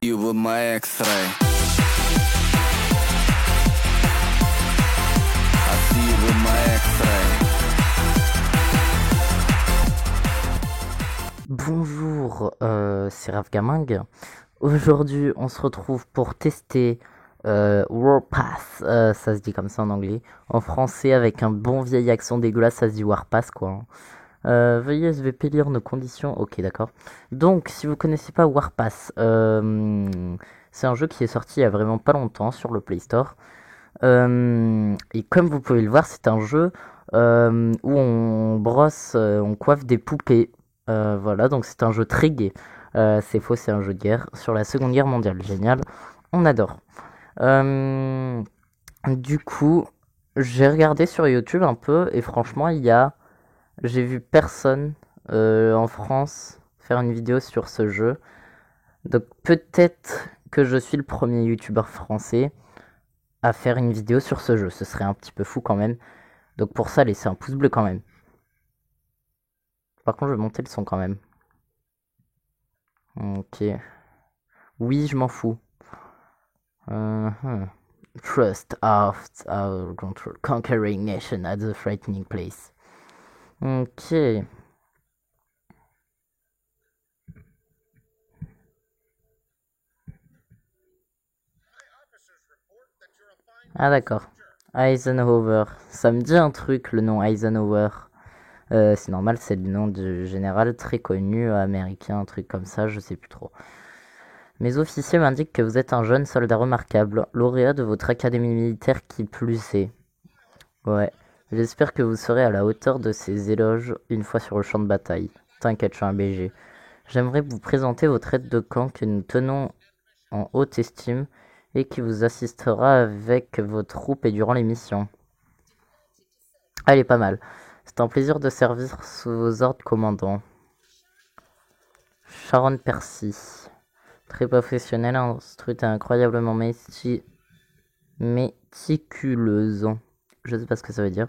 You were my X-ray. I see you with my X-ray. Bonjour, c'est Raph Gaming. Aujourd'hui, on se retrouve pour tester Warpath, ça se dit comme ça en anglais. En français, avec un bon vieil accent dégueulasse, ça se dit Warpath, quoi. Veuillez SVP lire nos conditions. Ok, d'accord. Donc, si vous connaissez pas Warpath, c'est un jeu qui est sorti il y a vraiment pas longtemps sur le Play Store. Et comme vous pouvez le voir, c'est un jeu où on brosse, on coiffe des poupées. Voilà, donc c'est un jeu très gai. C'est faux, c'est un jeu de guerre sur la Seconde Guerre mondiale. Génial, on adore. Du coup, j'ai regardé sur YouTube un peu et franchement, j'ai vu personne en France faire une vidéo sur ce jeu. Donc peut-être que je suis le premier YouTuber français à faire une vidéo sur ce jeu. Ce serait un petit peu fou quand même. Donc pour ça, laissez un pouce bleu quand même. Par contre, je vais monter le son quand même. Ok. Oui, je m'en fous. Trust of our conquering nation at the frightening place. Ok. Ah d'accord. Eisenhower. Ça me dit un truc, le nom Eisenhower. C'est normal, c'est le nom du général très connu américain, un truc comme ça, je sais plus trop. Mes officiers m'indiquent que vous êtes un jeune soldat remarquable, lauréat de votre académie militaire qui plus est. Ouais, j'espère que vous serez à la hauteur de ces éloges une fois sur le champ de bataille. T'inquiète, je suis un BG. J'aimerais vous présenter votre aide de camp que nous tenons en haute estime et qui vous assistera avec vos troupes et durant les missions. Elle est pas mal. C'est un plaisir de servir sous vos ordres, commandant. Sharon Percy. Très professionnelle, instruite et incroyablement méticuleuse. Je sais pas ce que ça veut dire.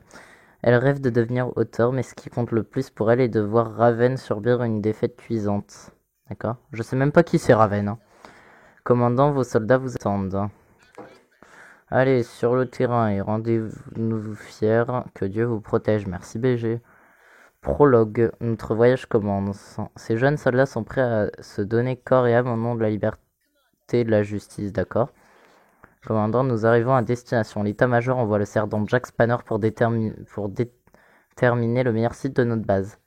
Elle rêve de devenir auteur, mais ce qui compte le plus pour elle est de voir Raven subir une défaite cuisante. D'accord? Je sais même pas qui c'est Raven. Hein. Commandant, vos soldats vous attendent. Allez, sur le terrain et rendez-nous fiers. Que Dieu vous protège. Merci BG. Prologue. Notre voyage commence. Ces jeunes soldats sont prêts à se donner corps et âme au nom de la liberté et de la justice. D'accord? Commandant, nous arrivons à destination. L'état-major envoie le sergent Jack Spanner pour déterminer le meilleur site de notre base.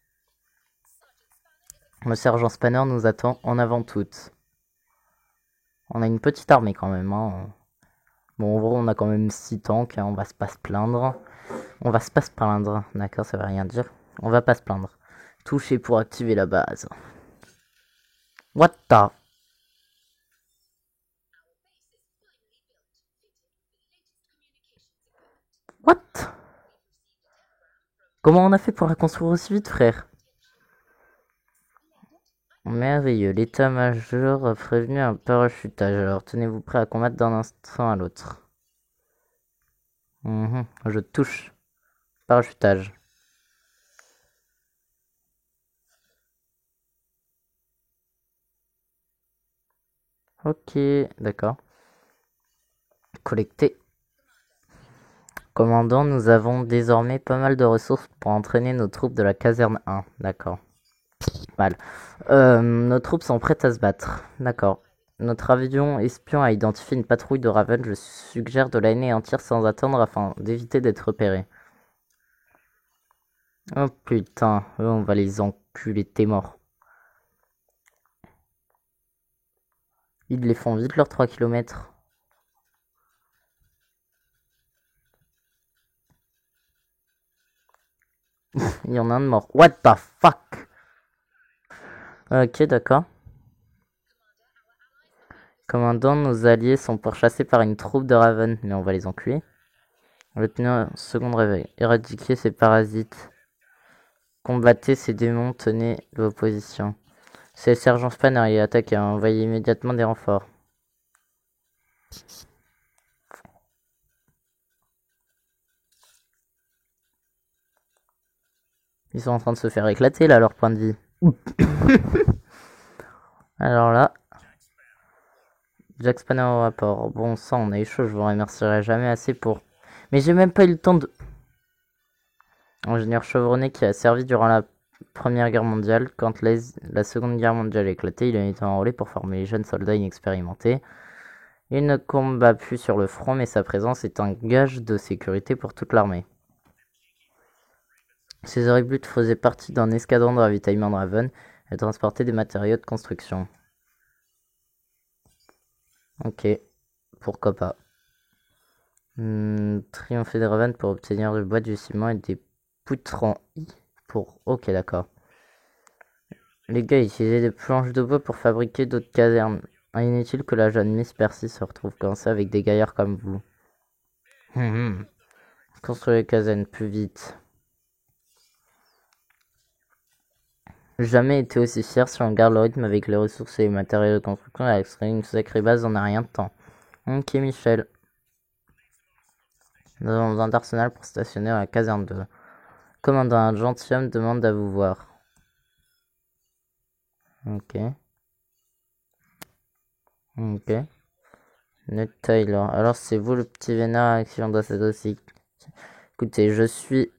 Le sergent Spanner nous attend en avant toutes. On a une petite armée quand même. Hein. Bon, en gros, on a quand même 6 tanks. Hein. On va pas se plaindre. On va pas se plaindre. D'accord, ça veut rien dire. On va pas se plaindre. Toucher pour activer la base. What the... What? Comment on a fait pour la construire aussi vite, frère? Merveilleux, l'état-major a prévenu un parachutage, alors tenez-vous prêt à combattre d'un instant à l'autre. Je touche. Parachutage. Ok, d'accord. Collecter. Commandant, nous avons désormais pas mal de ressources pour entraîner nos troupes de la caserne 1. D'accord. Mal. Nos troupes sont prêtes à se battre. D'accord. Notre avion espion a identifié une patrouille de Raven. Je suggère de l'anéantir sans attendre afin d'éviter d'être repéré. Oh putain, eux on va les enculer, t'es mort. Ils les font vite leurs 3 km. Il y en a un de mort. What the fuck? Ok, d'accord. Commandant, nos alliés sont pourchassés par une troupe de Raven, mais on va les enculer. Lieutenant, second réveil. Éradiquer ces parasites. Combattez ces démons, tenez vos positions. C'est le sergent Spanner, il attaque et envoyez immédiatement des renforts. Ils sont en train de se faire éclater là, leur point de vie. Alors là, Jack Spanner au rapport. Bon sang, on a eu chaud, je vous remercierai jamais assez pour... Mais j'ai même pas eu le temps de... Ingénieur chevronné qui a servi durant la Première Guerre mondiale. Quand la Seconde Guerre mondiale a éclaté, il a été enrôlé pour former les jeunes soldats inexpérimentés. Il ne combat plus sur le front, mais sa présence est un gage de sécurité pour toute l'armée. Ces horribles faisaient partie d'un escadron de ravitaillement de Raven et transportaient des matériaux de construction. Ok, pourquoi pas. Triompher de Raven pour obtenir du bois, du ciment et des poutres en I pour... Ok, d'accord. Les gars utilisaient des planches de bois pour fabriquer d'autres casernes. Inutile que la jeune Miss Percy se retrouve coincée avec des gaillards comme vous. Construire les casernes plus vite. Jamais été aussi fier si on regarde le rythme avec les ressources et les matériaux de construction et à extraire une sacrée base en a rien de temps. Ok Michel. Nous avons besoin d'arsenal pour stationner à la caserne 2. Commandant, un gentilhomme demande à vous voir. Ok. Ok. Ned Taylor. Alors c'est vous le petit vénard accident dans cette dossier. Écoutez, je suis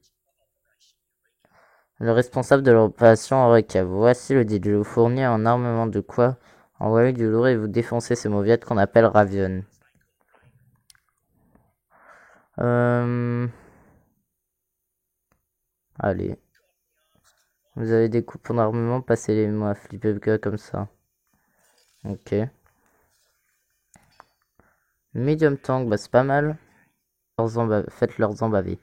le responsable de l'opération Eureka. Voici le deal. Je vous fournis un armement de quoi envoyer du lourd et vous défoncer ces mauviettes qu'on appelle Ravion. Allez. Vous avez des coupons d'armement, passez-les-moi à flipper comme ça. Ok. Medium tank, bah c'est pas mal. Faites-leurs embaver.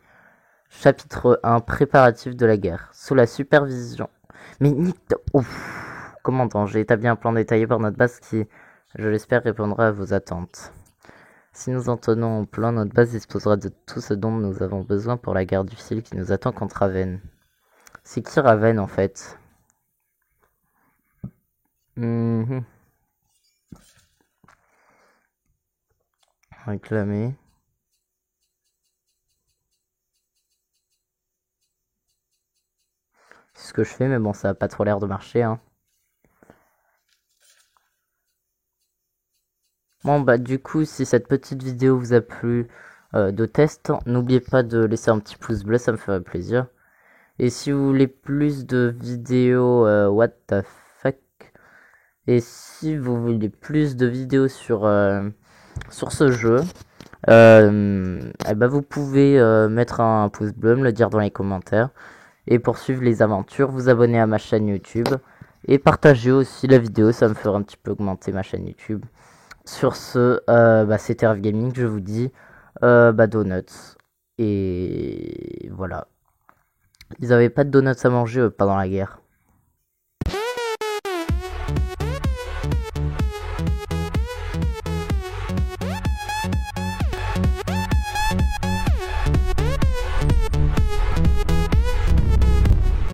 Chapitre 1, préparatifs de la guerre. Sous la supervision. Mais nique... Ouf. Commandant, j'ai établi un plan détaillé pour notre base qui, je l'espère, répondra à vos attentes. Si nous en tenons au plan, notre base disposera de tout ce dont nous avons besoin pour la guerre difficile qui nous attend contre Raven. C'est qui Raven en fait? Réclamer. C'est ce que je fais, mais bon, ça a pas trop l'air de marcher, hein. Bon, bah, du coup, si cette petite vidéo vous a plu de test, n'oubliez pas de laisser un petit pouce bleu, ça me ferait plaisir. Et si vous voulez plus de vidéos what the fuck, et si vous voulez plus de vidéos sur ce jeu, bah vous pouvez mettre un pouce bleu, me le dire dans les commentaires. Et pour suivre les aventures, vous abonner à ma chaîne YouTube. Et partager aussi la vidéo, ça me fera un petit peu augmenter ma chaîne YouTube. Sur ce, bah, c'était RF Gaming, je vous dis bah, donuts. Et voilà. Ils avaient pas de donuts à manger pendant la guerre.